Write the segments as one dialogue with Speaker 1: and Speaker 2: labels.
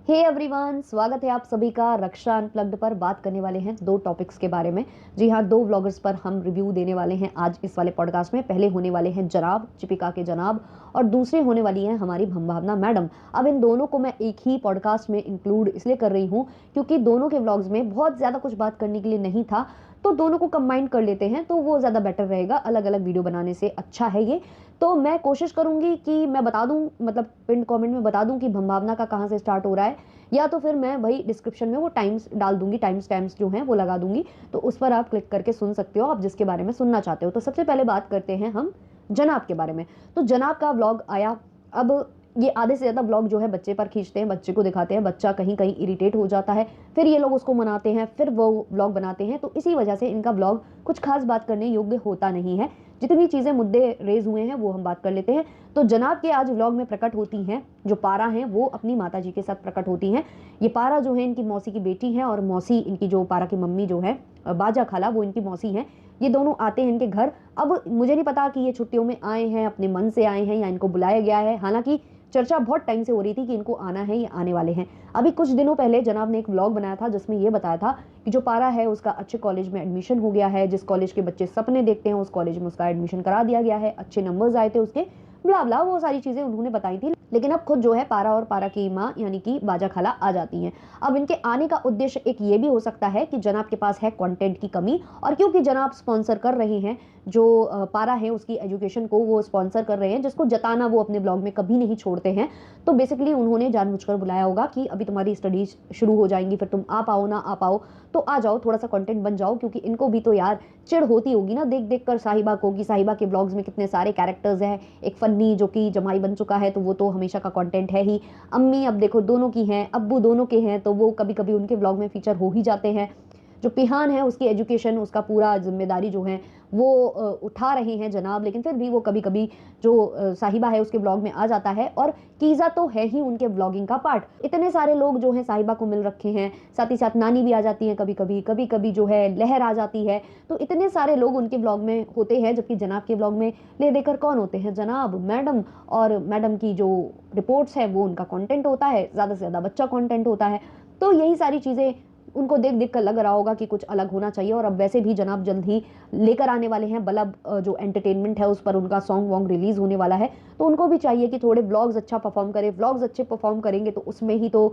Speaker 1: Hey everyone, स्वागत है आप सभी का रक्षा अनप्लग्ड पर। बात करने वाले हैं दो टॉपिक्स के बारे में। जी हाँ, दो व्लॉगर्स पर हम रिव्यू देने वाले हैं आज इस वाले पॉडकास्ट में। पहले होने वाले हैं जनाब, चिपिका के जनाब, और दूसरे होने वाली हैं हमारी भंभावना मैडम। अब इन दोनों को मैं एक ही पॉडकास्ट में इंक्लूड इसलिए कर रही हूँ क्योंकि दोनों के व्लॉग्स में बहुत ज़्यादा कुछ बात करने के लिए नहीं था, तो दोनों को कंबाइन कर लेते हैं तो वो ज़्यादा बेटर रहेगा। अलग अलग वीडियो बनाने से अच्छा है ये। तो मैं कोशिश करूंगी कि मैं बता दूं, मतलब पिन कमेंट में बता दूं कि भंभावना का कहाँ से स्टार्ट हो रहा है, या तो फिर मैं भाई डिस्क्रिप्शन में वो टाइम्स डाल दूंगी, टाइम स्टैम्प्स जो हैं वो लगा दूंगी, तो उस पर आप क्लिक करके सुन सकते हो आप जिसके बारे में सुनना चाहते हो। तो सबसे पहले बात करते हैं हम जनाब के बारे में। तो जनाब का व्लॉग आया। अब ये आधे से ज़्यादा व्लॉग जो है बच्चे पर खींचते हैं, बच्चे को दिखाते हैं, बच्चा कहीं कहीं इरिटेट हो जाता है, फिर ये लोग उसको मनाते हैं, फिर वो व्लॉग बनाते हैं। तो इसी वजह से इनका व्लॉग कुछ खास बात करने योग्य होता नहीं है। जितनी चीज़ें मुद्दे रेज हुए हैं वो हम बात कर लेते हैं। तो जनाब के आज व्लॉग में प्रकट होती हैं जो पारा हैं, वो अपनी माता जी के साथ प्रकट होती हैं। ये पारा जो है इनकी मौसी की बेटी है, और मौसी इनकी जो पारा की मम्मी जो है बाजा खाला, वो इनकी मौसी हैं। ये दोनों आते हैं इनके घर। अब मुझे नहीं पता कि ये छुट्टियों में आए हैं, अपने मन से आए हैं, या इनको बुलाया गया है। हालांकि चर्चा बहुत टाइम से हो रही थी कि इनको आना है या आने वाले हैं। अभी कुछ दिनों पहले जनाब ने एक व्लॉग बनाया था जिसमें ये बताया था कि जो पारा है उसका अच्छे कॉलेज में एडमिशन हो गया है, जिस कॉलेज के बच्चे सपने देखते हैं उस कॉलेज में उसका एडमिशन करा दिया गया है, अच्छे नंबर्स आए थे उसके, ब्ला ब्ला, वो सारी चीजें उन्होंने बताई थी। लेकिन अब खुद जो है पारा और पारा की माँ यानी कि बाजा खाला आ जाती हैं। अब इनके आने का उद्देश्य एक ये भी हो सकता है कि जनाब के पास है कंटेंट की कमी, और क्योंकि जनाब स्पॉन्सर कर रहे हैं जो पारा है उसकी एजुकेशन को, वो स्पॉन्सर कर रहे हैं जिसको जताना वो अपने ब्लॉग में कभी नहीं छोड़ते हैं। तो बेसिकली उन्होंने जानबूझकर बुलाया होगा कि अभी तुम्हारी स्टडीज शुरू हो जाएंगी, फिर तुम आ पाओ ना आ पाओ, तो आ जाओ, थोड़ा सा कंटेंट बन जाओ, क्योंकि इनको भी तो यार चिढ़ होती होगी ना देख देख कर साहिबा को, कि साहिबा के ब्लॉग्स में कितने सारे कैरेक्टर्स हैं। एक फन्नी जो कि जमाई बन चुका है तो वो तो हमेशा का कंटेंट है ही। अम्मी अब देखो दोनों की हैं, अब्बू दोनों के हैं, तो वो कभी कभी उनके ब्लॉग में फीचर हो ही जाते हैं। जो पिहान है उसकी एजुकेशन, उसका पूरा जिम्मेदारी जो है वो उठा रहे हैं जनाब, लेकिन फिर भी वो कभी कभी जो साहिबा है उसके ब्लॉग में आ जाता है। और कीज़ा तो है ही उनके ब्लॉगिंग का पार्ट। इतने सारे लोग जो हैं साहिबा को मिल रखे हैं, साथ ही साथ नानी भी आ जाती है कभी कभी, कभी कभी जो है लहर आ जाती है। तो इतने सारे लोग उनके ब्लॉग में होते हैं, जबकि जनाब के ब्लॉग में ले देकर कौन होते हैं, जनाब, मैडम, और मैडम की जो रिपोर्ट्स है वो उनका कंटेंट होता है, ज़्यादा से ज़्यादा बच्चा कंटेंट होता है। तो यही सारी चीज़ें उनको देख देख कर लग रहा होगा कि कुछ अलग होना चाहिए। और अब वैसे भी जनाब जल्द ही लेकर आने वाले हैं बलब, जो एंटरटेनमेंट है उस पर उनका सॉन्ग वॉन्ग रिलीज होने वाला है, तो उनको भी चाहिए कि थोड़े व्लॉग्स अच्छा परफॉर्म करें। व्लॉग्स अच्छे परफॉर्म करेंगे तो उसमें ही तो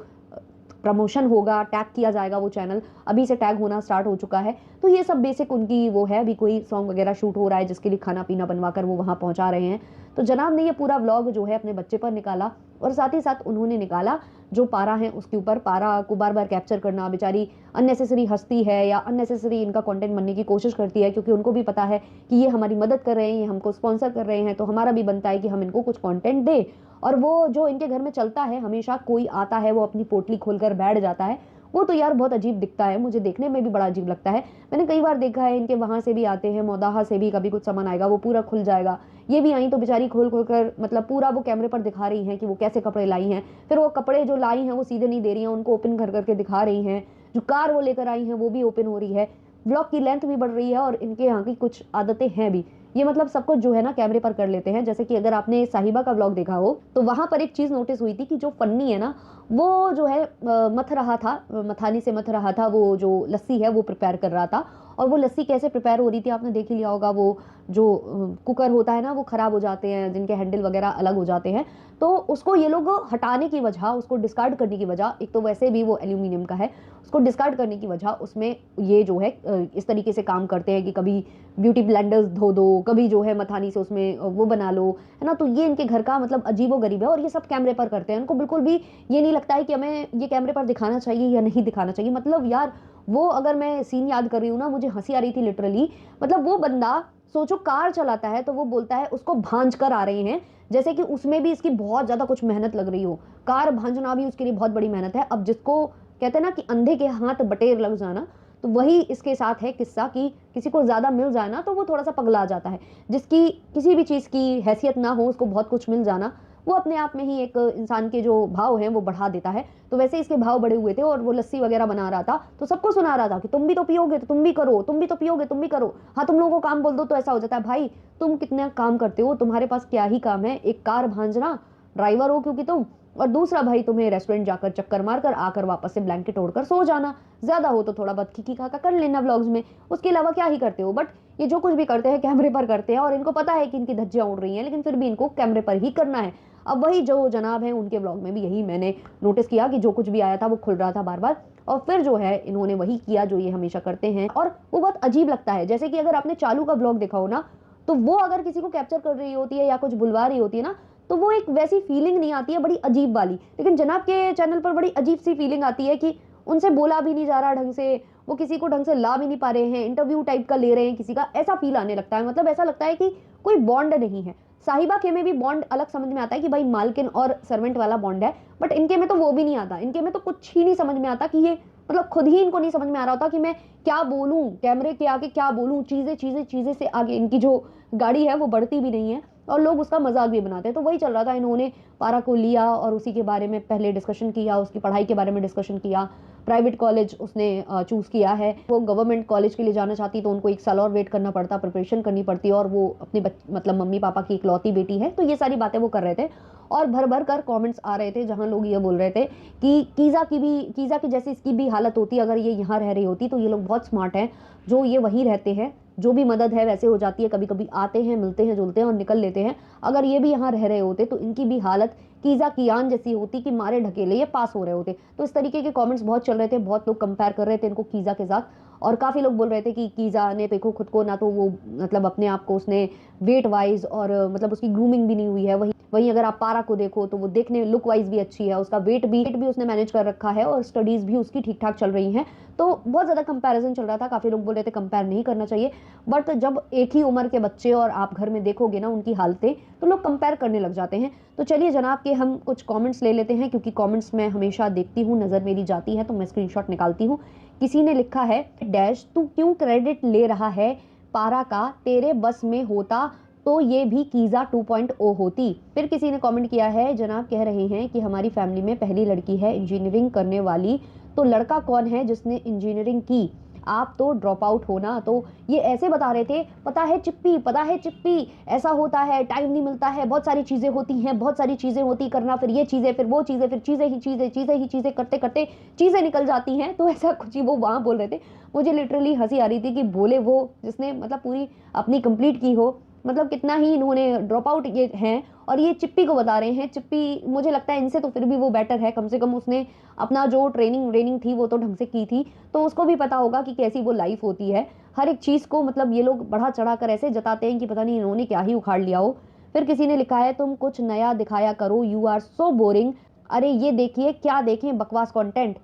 Speaker 1: प्रमोशन होगा, टैग किया जाएगा, वो चैनल अभी से टैग होना स्टार्ट हो चुका है। तो ये सब बेसिक उनकी वो है। अभी कोई सॉन्ग वगैरह शूट हो रहा है जिसके लिए खाना पीना बनवा कर वो वहाँ पहुँचा रहे हैं। तो जनाब ने ये पूरा व्लॉग जो है अपने बच्चे पर निकाला, और साथ ही साथ उन्होंने निकाला जो पारा है उसके ऊपर। पारा को बार बार कैप्चर करना, बेचारी अननेसेसरी हंसती है या अननेसेसरी इनका कंटेंट बनने की कोशिश करती है, क्योंकि उनको भी पता है कि ये हमारी मदद कर रहे हैं, ये हमको स्पॉन्सर कर रहे हैं, तो हमारा भी बनता है कि हम इनको कुछ कंटेंट दें। और वो जो इनके घर में चलता है, हमेशा कोई आता है वो अपनी पोटली खोलकर बैठ जाता है, वो तो यार बहुत अजीब दिखता है, मुझे देखने में भी बड़ा अजीब लगता है। मैंने कई बार देखा है इनके वहां से भी आते हैं, मौदाहा से भी कभी कुछ सामान आएगा वो पूरा खुल जाएगा। ये भी आई तो बेचारी खोल खोल कर, मतलब पूरा वो कैमरे पर दिखा रही हैं कि वो कैसे कपड़े लाई हैं। फिर वो कपड़े जो लाई हैं वो सीधे नहीं दे रही हैं, उनको ओपन कर करके दिखा रही हैं। जो कार वो लेकर आई हैं वो भी ओपन हो रही है। ब्लॉग की लेंथ भी बढ़ रही है, और इनके यहाँ की कुछ आदतें हैं भी। ये मतलब सब कुछ जो है ना कैमरे पर कर लेते हैं। जैसे कि अगर आपने साहिबा का व्लॉग देखा हो तो वहां पर एक चीज नोटिस हुई थी कि जो फन्नी है ना, वो जो है मथ रहा था, मथानी से मथ रहा था, वो जो लस्सी है वो प्रिपेयर कर रहा था। और वो लस्सी कैसे प्रिपेयर हो रही थी आपने देख ही लिया होगा। वो जो कुकर होता है ना वो खराब हो जाते हैं, जिनके हैंडल वगैरह अलग हो जाते हैं, तो उसको ये लोग हटाने की वजह, उसको डिस्कार्ड करने की वजह, एक तो वैसे भी वो एल्यूमिनियम का है, उसको डिस्कार्ड करने की वजह उसमें ये जो है इस तरीके से काम करते हैं कि कभी ब्यूटी ब्लेंडर्स धो दो, कभी जो है मथानी से उसमें वो बना लो, है ना। तो ये इनके घर का मतलब अजीबो गरीब है, और ये सब कैमरे पर करते हैं। इनको बिल्कुल भी ये नहीं लगता है कि हमें ये कैमरे पर दिखाना चाहिए या नहीं दिखाना चाहिए। मतलब यार वो, अगर मैं सीन याद कर रही हूँ ना, मुझे हंसी आ रही थी लिटरली। मतलब वो बंदा, सोचो, कार चलाता है तो वो बोलता है उसको भांज कर आ रहे हैं, जैसे कि उसमें भी इसकी बहुत ज्यादा कुछ मेहनत लग रही हो। कार भांजना भी उसके लिए बहुत बड़ी मेहनत है। अब जिसको कहते हैं ना कि अंधे के हाथ बटेर लग जाना, तो वही इसके साथ है किस्सा कि किसी को ज्यादा मिल जाए ना तो वो थोड़ा सा पगला जाता है। जिसकी किसी भी चीज की हैसियत ना हो, उसको बहुत कुछ मिल जाना, वो अपने आप में ही एक इंसान के जो भाव हैं वो बढ़ा देता है। तो वैसे इसके भाव बढ़े हुए थे, और वो लस्सी वगैरह बना रहा था तो सबको सुना रहा था कि तुम भी तो पियोगे तो तुम भी करो, तुम भी तो पियोगे तुम भी करो, हाँ तुम लोगों को काम बोल दो तो ऐसा हो जाता है। भाई तुम कितना काम करते हो, तुम्हारे पास क्या ही काम है, एक कार भांजना, ड्राइवर हो क्योंकि तुम, और दूसरा भाई तुम्हें रेस्टोरेंट जाकर चक्कर मारकर आकर वापस से ब्लैंकेट ओढ़कर सो जाना, ज्यादा हो तो थोड़ा बहुत खिकी खाका कर लेना व्लॉग्स में, उसके अलावा क्या ही करते हो। बट ये जो कुछ भी करते हैं कैमरे पर करते हैं, और इनको पता है कि इनकी धज्जियां उड़ रही हैं, लेकिन फिर भी इनको कैमरे पर ही करना है। अब वही जो जनाब है उनके व्लॉग में भी यही मैंने नोटिस किया कि जो कुछ भी आया था वो खुल रहा था बार बार, और फिर जो है इन्होंने वही किया जो ये हमेशा करते हैं, और वो बहुत अजीब लगता है। जैसे कि अगर आपने चालू का व्लॉग देखा हो ना, तो वो अगर किसी को कैप्चर कर रही होती है या कुछ बुलवा रही होती है ना, तो वो एक वैसी फीलिंग नहीं आती है, बड़ी अजीब वाली। लेकिन जनाब के चैनल पर बड़ी अजीब सी फीलिंग आती है कि उनसे बोला भी नहीं जा रहा ढंग से, वो किसी को ढंग से ला भी नहीं पा रहे हैं, इंटरव्यू टाइप का ले रहे हैं किसी का, ऐसा फील आने लगता है। मतलब ऐसा लगता है कि कोई बॉन्ड नहीं है। साहिबा के में भी बॉन्ड अलग समझ में आता है कि भाई मालकिन और सर्वेंट वाला बॉन्ड है, बट इनके में तो वो भी नहीं आता। इनके में तो कुछ ही नहीं समझ में आता कि ये मतलब खुद ही इनको नहीं समझ में आ रहा होता कि मैं क्या बोलूं, कैमरे के आगे क्या बोलूं। चीजें चीजें चीजें से आगे इनकी जो गाड़ी है वो बढ़ती भी नहीं है, और लोग उसका मजाक भी बनाते हैं। तो वही चल रहा था, इन्होंने पारा को लिया और उसी के बारे में पहले डिस्कशन किया, उसकी पढ़ाई के बारे में डिस्कशन किया। प्राइवेट कॉलेज उसने चूज किया है, वो गवर्नमेंट कॉलेज के लिए जाना चाहती तो उनको 1 साल और वेट करना पड़ता, प्रिपरेशन करनी पड़ती, और वो अपने मतलब मम्मी पापा की इकलौती बेटी है। तो ये सारी बातें वो कर रहे थे, और भर भर कर कमेंट्स आ रहे थे जहां लोग ये बोल रहे थे कि कीज़ा की जैसी इसकी भी हालत होती, अगर ये यहाँ रह रही होती। तो ये लोग बहुत स्मार्ट हैं, जो ये वहीं रहते हैं, जो भी मदद है वैसे हो जाती है, कभी कभी आते हैं, मिलते हैं, जुलते हैं और निकल लेते हैं। अगर ये भी यहाँ रह रहे होते तो इनकी भी हालत कीज़ा कियान जैसी होती कि मारे ढकेले ये पास हो रहे होते। तो इस तरीके के कमेंट्स बहुत चल रहे थे, बहुत लोग कंपेयर कर रहे थे इनको कीज़ा के साथ, और काफ़ी लोग बोल रहे थे कि कीज़ा ने देखो खुद को, ना तो वो मतलब अपने आप को उसने वेट वाइज और मतलब उसकी ग्रूमिंग भी नहीं हुई है। वहीं अगर आप पारा को देखो तो वो देखने लुक वाइज भी अच्छी है, उसका वेट भी उसने मैनेज कर रखा है, और स्टडीज़ भी उसकी ठीक ठाक चल रही हैं। तो बहुत ज़्यादा कंपैरिजन चल रहा था, काफ़ी लोग बोल रहे थे कंपेयर नहीं करना चाहिए। बट जब एक ही उम्र के बच्चे और आप घर में देखोगे ना उनकी हालतें, तो लोग कंपेयर करने लग जाते हैं। तो चलिए जनाब के हम कुछ कमेंट्स ले लेते हैं, क्योंकि कमेंट्स मैं हमेशा देखती हूँ, नज़र मेरी जाती है तो मैं स्क्रीनशॉट निकालती हूँ। किसी ने लिखा है, डैश तू क्यों क्रेडिट ले रहा है पारा का, तेरे बस में होता तो ये भी कीज़ा 2.0 होती। फिर किसी ने कमेंट किया है, जनाब कह रहे हैं कि हमारी फैमिली में पहली लड़की है इंजीनियरिंग करने वाली, तो लड़का कौन है जिसने इंजीनियरिंग की, आप तो ड्रॉप आउट होना। तो ये ऐसे बता रहे थे, पता है चिप्पी ऐसा होता है, टाइम नहीं मिलता है, बहुत सारी चीज़ें होती हैं, बहुत सारी चीज़ें होती करना, फिर ये चीज़ें, फिर वो चीज़ें, फिर चीज़ें करते करते चीज़ें निकल जाती हैं। तो ऐसा कुछ ही वो वहाँ बोल रहे थे। मुझे लिटरली हंसी आ रही थी कि बोले वो जिसने मतलब पूरी अपनी कंप्लीट की हो, मतलब कितना ही इन्होंने ड्रॉप आउट ये हैं, और ये चिप्पी को बता रहे हैं। चिप्पी मुझे लगता है इनसे तो फिर भी वो बेटर है, कम से कम उसने अपना जो ट्रेनिंग थी वो तो ढंग से की थी, तो उसको भी पता होगा कि कैसी वो लाइफ होती है। हर एक चीज़ को मतलब ये लोग बढ़ा चढ़ा कर ऐसे जताते हैं कि पता नहीं इन्होंने क्या ही उखाड़ लिया हो। फिर किसी ने लिखा है, तुम कुछ नया दिखाया करो, यू आर सो बोरिंग, अरे ये देखिए क्या देखें बकवास कंटेंट।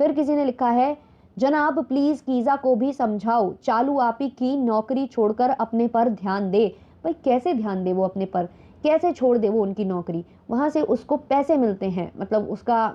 Speaker 1: फिर किसी ने लिखा है, जनाब प्लीज कीज़ा को भी समझाओ, चालू आपी की नौकरी छोड़कर अपने पर ध्यान दे। भाई कैसे ध्यान दे वो अपने पर, कैसे छोड़ दे वो उनकी नौकरी, वहाँ से उसको पैसे मिलते हैं, मतलब उसका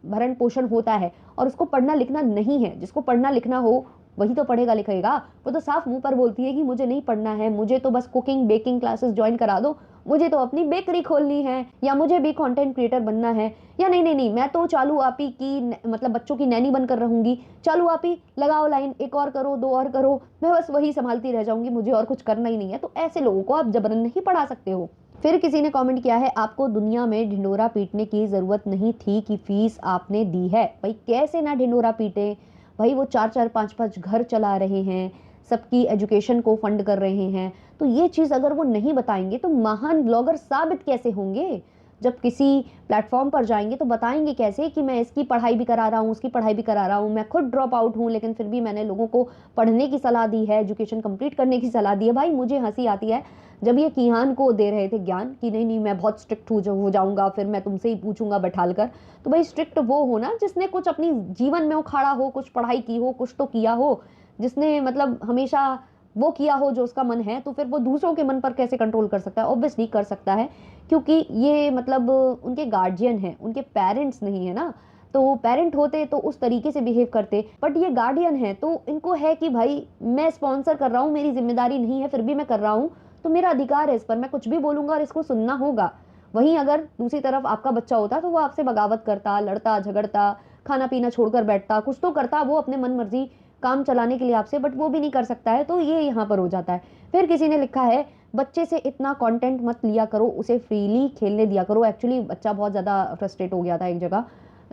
Speaker 1: भरण पोषण होता है, और उसको पढ़ना लिखना नहीं है। जिसको पढ़ना लिखना हो वही तो पढ़ेगा लिखेगा। वो तो साफ मुंह पर बोलती है कि मुझे नहीं पढ़ना है, मुझे तो बस कुकिंग बेकिंग क्लासेस ज्वाइन करा दो, मुझे तो अपनी बेकरी खोलनी है, या मुझे भी कंटेंट क्रिएटर बनना है, या नहीं मैं तो चालू आपी की मतलब बच्चों की नैनी बनकर रहूंगी। चालू आपी लगाओ लाइन, एक और करो, 2 और करो, मैं बस वही संभालती रह जाऊंगी, मुझे और कुछ करना ही नहीं है। तो ऐसे लोगों को आप जबरन नहीं पढ़ा सकते हो। फिर किसी ने कमेंट किया है, आपको दुनिया में ढिंडोरा पीटने की जरूरत नहीं थी कि फीस आपने दी है। भाई कैसे ना ढिंडोरा पीटे, भाई वो 4-4 5-5 घर चला रहे हैं, सबकी एजुकेशन को फंड कर रहे हैं। तो ये चीज़ अगर वो नहीं बताएंगे तो महान ब्लॉगर साबित कैसे होंगे। जब किसी प्लेटफॉर्म पर जाएंगे तो बताएंगे कैसे कि मैं इसकी पढ़ाई भी करा रहा हूँ, उसकी पढ़ाई भी करा रहा हूँ, मैं खुद ड्रॉप आउट हूँ, लेकिन फिर भी मैंने लोगों को पढ़ने की सलाह दी है, एजुकेशन कंप्लीट करने की सलाह दी है। भाई मुझे हंसी आती है जब ये किहान को दे रहे थे ज्ञान कि नहीं मैं बहुत स्ट्रिक्ट हो जाऊंगा, फिर मैं तुमसे ही पूछूंगा बैठाल कर। तो भाई स्ट्रिक्ट वो हो ना जिसने कुछ अपनी जीवन में उखाड़ा हो, कुछ पढ़ाई की हो, कुछ तो किया हो, जिसने मतलब हमेशा वो किया हो जो उसका मन है। तो फिर वो दूसरों के मन पर कैसे कंट्रोल कर सकता है? ऑब्वियसली कर सकता है, क्योंकि ये मतलब उनके गार्जियन हैं, उनके पेरेंट्स नहीं है ना। तो पेरेंट होते तो उस तरीके से बिहेव करते, बट ये गार्डियन है तो इनको है कि भाई मैं स्पॉन्सर कर रहा हूँ, मेरी जिम्मेदारी नहीं है, फिर भी मैं कर रहा हूँ, तो मेरा अधिकार है इस पर, मैं कुछ भी बोलूंगा और इसको सुनना होगा। वहीं अगर दूसरी तरफ आपका बच्चा होता तो वो आपसे बगावत करता, लड़ता झगड़ता, खाना पीना छोड़कर बैठता, कुछ तो करता वो अपने मन मर्जी काम चलाने के लिए आपसे, बट वो भी नहीं कर सकता है। तो ये यहाँ पर हो जाता है। फिर किसी ने लिखा है, बच्चे से इतना कंटेंट मत लिया करो, उसे फ्रीली खेलने दिया करो। एक्चुअली बच्चा बहुत ज़्यादा फ्रस्ट्रेट हो गया था, एक जगह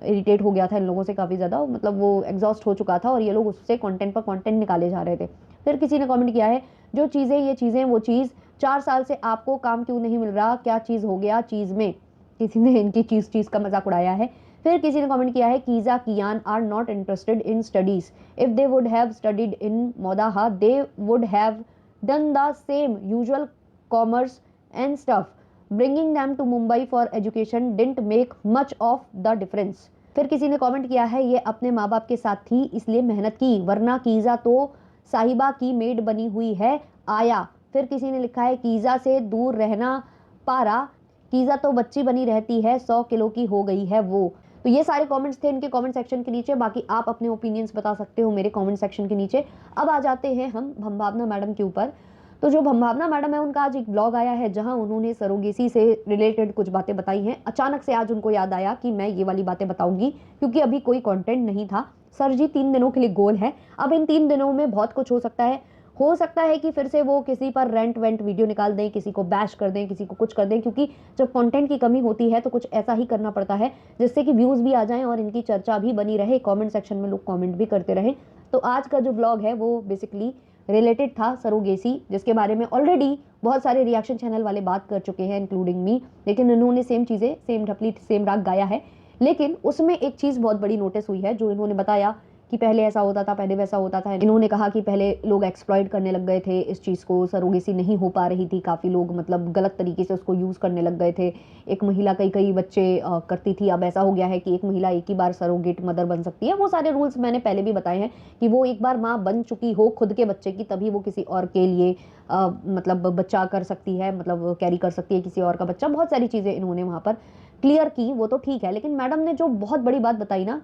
Speaker 1: इरिटेट हो गया था इन लोगों से काफ़ी ज़्यादा, मतलब वो एग्जॉस्ट हो चुका था और ये लोग उससे कंटेंट पर कंटेंट निकाले जा रहे थे। फिर किसी ने कमेंट किया है, जो चीज़ें ये चीज़ें वो चीज़, 4 साल से आपको काम क्यों नहीं मिल रहा, क्या चीज़ हो गया चीज़ में। किसी ने इनकी चीज़ का मजाक उड़ाया है। फिर किसी ने कमेंट किया है, कीज़ा कियान are not interested in studies, if they would have studied in मोदाहा they would have done the same usual commerce and stuff, bringing them to Mumbai for education didn't make much of the difference। फिर किसी ने comment किया है, ये अपने माँ बाप के साथ थी इसलिए मेहनत की, वरना कीज़ा तो साहिबा की मेड बनी हुई है, आया। फिर किसी ने लिखा है, कीज़ा से दूर रहना पारा, कीज़ा तो बच्ची बनी रहती है, 100 किलो की हो गई है वो। तो ये सारे कमेंट्स थे इनके कमेंट सेक्शन के नीचे। बाकी आप अपने ओपिनियंस बता सकते हो मेरे कमेंट सेक्शन के नीचे। अब आ जाते हैं हम भंभावना मैडम के ऊपर। तो जो भंभावना मैडम है उनका आज एक ब्लॉग आया है जहां उन्होंने सरोगेसी से रिलेटेड कुछ बातें बताई हैं। अचानक से आज उनको याद आया कि मैं ये वाली बातें बताऊंगी क्योंकि अभी कोई कंटेंट नहीं था। सर जी 3 दिनों के लिए गोल है, अब इन 3 दिनों में बहुत कुछ हो सकता है कि फिर से वो किसी पर रेंट वेंट वीडियो निकाल दें, किसी को बैश कर दें, किसी को कुछ कर दें, क्योंकि जब कंटेंट की कमी होती है तो कुछ ऐसा ही करना पड़ता है जिससे कि व्यूज भी आ जाएं और इनकी चर्चा भी बनी रहे, कमेंट सेक्शन में लोग कमेंट भी करते रहे। तो आज का जो ब्लॉग है वो बेसिकली रिलेटेड था सरोगेसी, जिसके बारे में ऑलरेडी बहुत सारे रिएक्शन चैनल वाले बात कर चुके हैं इंक्लूडिंग मी, लेकिन इन्होंने सेम चीज़ें, सेम ढपली सेम राग गाया है। लेकिन उसमें एक चीज़ बहुत बड़ी नोटिस हुई है, जो इन्होंने बताया कि पहले ऐसा होता था, पहले वैसा होता था। इन्होंने कहा कि पहले लोग एक्सप्लॉइट करने लग गए थे इस चीज़ को, सरोगेसी नहीं हो पा रही थी, काफ़ी लोग मतलब गलत तरीके से उसको यूज़ करने लग गए थे। एक महिला कई बच्चे करती थी, अब ऐसा हो गया है कि एक महिला एक ही बार सरोगेट मदर बन सकती है। वो सारे रूल्स मैंने पहले भी बताए हैं कि वो एक बार माँ बन चुकी हो खुद के बच्चे की, तभी वो किसी और के लिए मतलब बच्चा कर सकती है, मतलब कैरी कर सकती है किसी और का बच्चा। बहुत सारी चीज़ें इन्होंने वहाँ पर क्लियर की, वो तो ठीक है। लेकिन मैडम ने जो बहुत बड़ी बात बताई ना,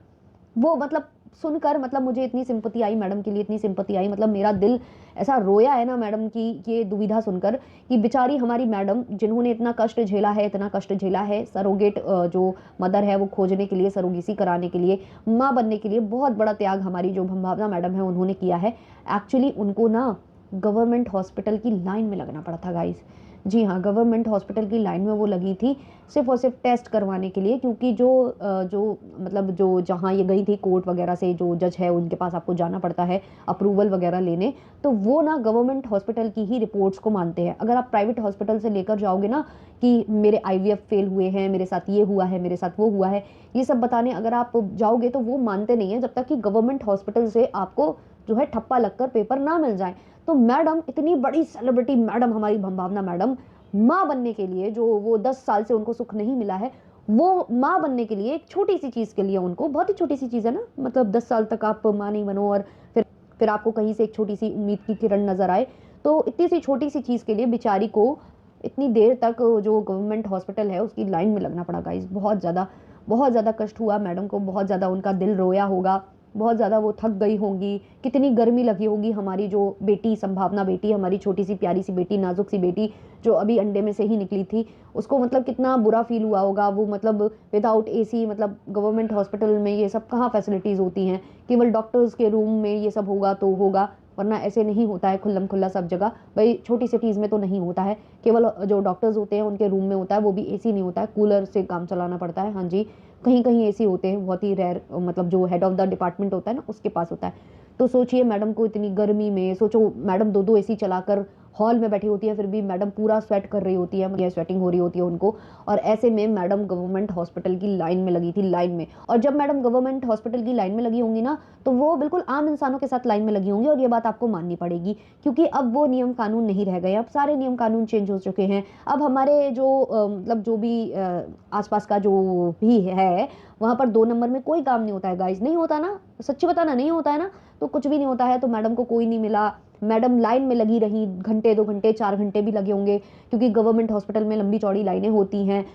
Speaker 1: वो मतलब सुनकर मतलब मुझे इतनी सिंपैथी आई मैडम के लिए, इतनी सिंपैथी आई, मतलब मेरा दिल ऐसा रोया है ना मैडम की ये दुविधा सुनकर कि बेचारी हमारी मैडम जिन्होंने इतना कष्ट झेला है, इतना कष्ट झेला है सरोगेट जो मदर है वो खोजने के लिए, सरोगेसी कराने के लिए, माँ बनने के लिए, बहुत बड़ा त्याग हमारी जो भंभावना मैडम है उन्होंने किया है। एक्चुअली उनको ना गवर्नमेंट हॉस्पिटल की लाइन में लगना पड़ा था गाइस। जी हाँ, गवर्नमेंट हॉस्पिटल की लाइन में वो लगी थी सिर्फ और सिर्फ टेस्ट करवाने के लिए, क्योंकि जो जहाँ ये गई थी कोर्ट वगैरह से, जो जज है उनके पास आपको जाना पड़ता है अप्रूवल वगैरह लेने, तो वो ना गवर्नमेंट हॉस्पिटल की ही रिपोर्ट्स को मानते हैं। अगर आप प्राइवेट हॉस्पिटल से लेकर जाओगे ना कि मेरे IVF फेल हुए हैं, मेरे साथ ये हुआ है, मेरे साथ वो हुआ है, ये सब बताने अगर आप जाओगे तो वो मानते नहीं है जब तक कि गवर्नमेंट हॉस्पिटल से आपको जो है ठप्पा लगकर पेपर ना मिल जाए। तो मैडम, इतनी बड़ी सेलिब्रिटी मैडम, हमारी भंभावना मैडम, माँ बनने के लिए, जो वो 10 साल से उनको सुख नहीं मिला है, वो माँ बनने के लिए एक छोटी सी चीज़ के लिए, उनको बहुत ही छोटी सी चीज़ है ना, मतलब 10 साल तक आप माँ नहीं बनो और फिर आपको कहीं से एक छोटी सी उम्मीद की किरण नजर आए, तो इतनी सी छोटी सी चीज़ के लिए बेचारी को इतनी देर तक जो गवर्नमेंट हॉस्पिटल है उसकी लाइन में लगना पड़ा गाइस। बहुत ज़्यादा कष्ट हुआ मैडम को, बहुत ज़्यादा उनका दिल रोया होगा, बहुत ज़्यादा वो थक गई होंगी, कितनी गर्मी लगी होगी। हमारी जो बेटी संभावना बेटी, हमारी छोटी सी प्यारी सी बेटी, नाजुक सी बेटी जो अभी अंडे में से ही निकली थी, उसको मतलब कितना बुरा फील हुआ होगा। वो मतलब विदाउट AC, मतलब गवर्नमेंट हॉस्पिटल में ये सब कहाँ फैसिलिटीज़ होती हैं, केवल डॉक्टर्स के रूम में ये सब होगा तो होगा, वरना ऐसे नहीं होता है खुल्लम खुल्ला सब जगह। भाई छोटी सिटीज़ में तो नहीं होता है, केवल जो डॉक्टर्स होते हैं उनके रूम में होता है, वो भी AC नहीं होता है, कूलर से काम चलाना पड़ता है। हाँ जी, कहीं कहीं AC होते हैं, बहुत ही रेयर, मतलब जो हेड ऑफ द डिपार्टमेंट होता है ना उसके पास होता है। तो सोचिए मैडम को इतनी गर्मी में, सोचो मैडम 2 AC चलाकर हॉल में बैठी होती है, फिर भी मैडम पूरा स्वेट कर रही होती है, स्वेटिंग हो रही होती है उनको, और ऐसे में मैडम गवर्नमेंट हॉस्पिटल की लाइन में लगी थी, लाइन में। और जब मैडम गवर्नमेंट हॉस्पिटल की लाइन में लगी होंगी ना, तो वो बिल्कुल आम इंसानों के साथ लाइन में लगी होंगी, और ये बात आपको माननी पड़ेगी, क्योंकि अब वो नियम कानून नहीं रह गए, अब सारे नियम कानून चेंज हो चुके हैं। अब हमारे जो मतलब जो भी आसपास का जो भी है, वहाँ पर 2 नंबर में कोई काम नहीं होता है गाइज, नहीं होता ना, सच्ची बताना, नहीं होता है ना, तो कुछ भी नहीं होता है। तो मैडम को कोई नहीं मिला, मैडम लाइन में लगी रही, घंटे 2 घंटे 4 घंटे भी लगे होंगे, क्योंकि गवर्नमेंट हॉस्पिटल में लंबी चौड़ी लाइनें होती हैं।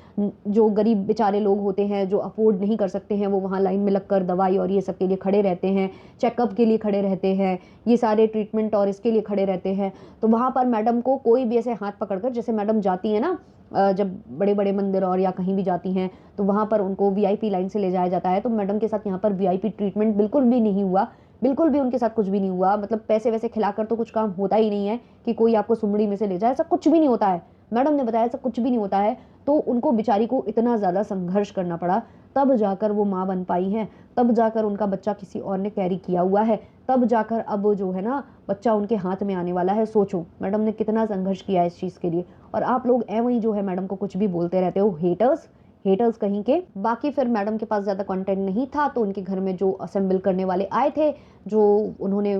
Speaker 1: जो गरीब बेचारे लोग होते हैं, जो अफोर्ड नहीं कर सकते हैं, वो वहाँ लाइन में लगकर दवाई और ये सब के लिए खड़े रहते हैं, चेकअप के लिए खड़े रहते हैं, ये सारे ट्रीटमेंट और इसके लिए खड़े रहते हैं। तो वहाँ पर मैडम को कोई भी ऐसे हाथ पकड़कर, जैसे मैडम जाती है ना जब बड़े बड़े मंदिर और या कहीं भी जाती हैं, तो वहाँ पर उनको VIP लाइन से ले जाया जाता है, तो मैडम के साथ यहाँ पर VIP ट्रीटमेंट बिल्कुल भी नहीं हुआ। बिल्कुल भी उनके साथ कुछ भी नहीं हुआ, मतलब पैसे वैसे खिलाकर तो कुछ काम होता ही नहीं है कि कोई आपको सुमड़ी में से ले जाए, ऐसा कुछ भी नहीं होता है। मैडम ने बताया ऐसा कुछ भी नहीं होता है। तो उनको बेचारी को इतना ज़्यादा संघर्ष करना पड़ा, तब जाकर वो माँ बन पाई हैं, तब जाकर उनका बच्चा किसी और ने कैरी किया हुआ है, तब जाकर अब जो है ना बच्चा उनके हाथ में आने वाला है। सोचो मैडम ने कितना संघर्ष किया है इस चीज़ के लिए, और आप लोग एवं ही जो है मैडम को कुछ भी बोलते रहते हो, हेटर्स हेटर्स कहीं के। बाकी फिर मैडम के पास ज़्यादा कंटेंट नहीं था, तो उनके घर में जो असेंबल करने वाले आए थे, जो उन्होंने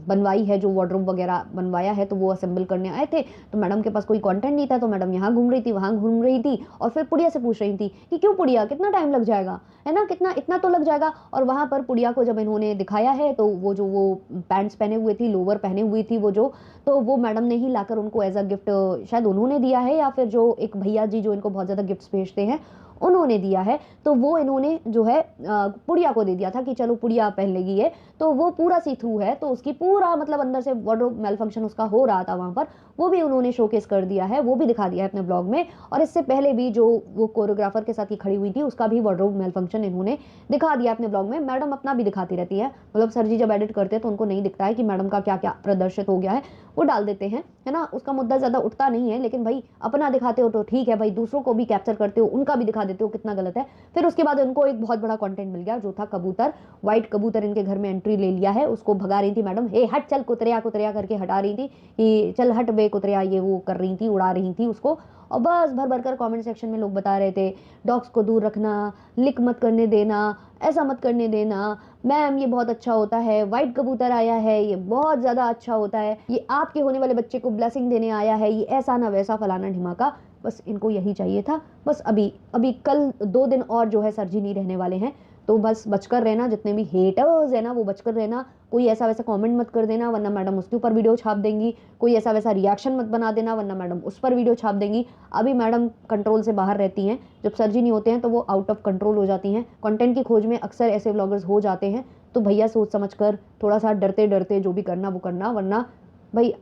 Speaker 1: बनवाई है, जो वार्डरोब वगैरह बनवाया है, तो वो असेंबल करने आए थे। तो मैडम के पास कोई कंटेंट नहीं था, तो मैडम यहाँ घूम रही थी, वहाँ घूम रही थी, और फिर पुड़िया से पूछ रही थी कि क्यों पुड़िया, कितना टाइम लग जाएगा, है ना, कितना इतना तो लग जाएगा। और वहाँ पर पुड़िया को जब इन्होंने दिखाया है, तो वो जो वो पैंट्स पहने हुए थी, लोअर पहने हुई थी वो जो, तो वो मैडम ने ही लाकर उनको एज अ गिफ्ट शायद उन्होंने दिया है, या फिर जो एक भैया जी जो इनको बहुत ज़्यादा गिफ्ट्स भेजते हैं उन्होंने दिया है। तो वो इन्होंने जो है पुड़िया को दे दिया था कि चलो पुड़िया पहन लेगी ये। तो वो पूरा सी थ्रू है, तो उसकी पूरा मतलब अंदर से वार्डरोब मेल फंक्शन उसका हो रहा था वहाँ पर, वो भी उन्होंने शोकेस कर दिया है, वो भी दिखा दिया है अपने ब्लॉग में। और इससे पहले भी जो वो कोरियोग्राफर के साथ ही खड़ी हुई थी, उसका भी वार्डरोब मेल फंक्शन इन्होंने दिखा दिया अपने ब्लॉग में। मैडम अपना भी दिखाती रहती है, मतलब सर जी जब एडिट करते हैं तो उनको नहीं दिखता है कि मैडम का क्या क्या प्रदर्शित हो गया है, वो डाल देते हैं, है ना, उसका मुद्दा ज़्यादा उठता नहीं है। लेकिन भाई अपना दिखाते हो तो ठीक है, भाई दूसरों को भी कैप्चर करते हो, उनका भी दिखा देते हो, कितना गलत है। फिर उसके बाद उनको एक बहुत बड़ा कंटेंट मिल गया, जो था कबूतर, व्हाइट कबूतर इनके घर में एंट्री ले लिया है, उसको भगा रही थी मैडम, हे हट चल कुतरिया कुतरिया करके हटा रही थी कि चल हट बे कुतरिया, ये वो कर रही थी, उड़ा रही थी उसको। और बस भर भर कर कमेंट सेक्शन में लोग बता रहे थे डॉग्स को दूर रखना, लिक मत करने देना, ऐसा मत करने देना, मैम ये बहुत अच्छा होता है, वाइट कबूतर आया है, ये बहुत ज़्यादा अच्छा होता है, ये आपके होने वाले बच्चे को ब्लेसिंग देने आया है, ये ऐसा ना वैसा फलाना ढिमाका। बस इनको यही चाहिए था। बस अभी अभी कल 2 दिन और जो है सर जी नहीं रहने वाले हैं, तो बस बचकर रहना, जितने भी हेटर्स है ना वो बचकर रहना, कोई ऐसा वैसा कमेंट मत कर देना वरना मैडम उसके ऊपर वीडियो छाप देंगी, कोई ऐसा वैसा रिएक्शन मत बना देना वरना मैडम उस पर वीडियो छाप देंगी। अभी मैडम कंट्रोल से बाहर रहती हैं, जब सर जी नहीं होते हैं तो वो आउट ऑफ कंट्रोल हो जाती हैं। कंटेंट की खोज में अक्सर ऐसे व्लॉगर्स हो जाते हैं, तो भैया सोच समझ कर थोड़ा सा डरते डरते जो भी करना वो करना, वरना भाई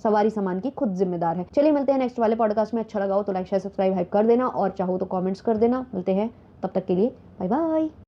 Speaker 1: सवारी सामान की खुद जिम्मेदार है। चलिए मिलते हैं नेक्स्ट वाले पॉडकास्ट में। अच्छा लगा हो तो लाइक शेयर सब्सक्राइब हाइप कर देना, और चाहो तो कमेंट्स कर देना। मिलते हैं, तब तक के लिए बाय बाय।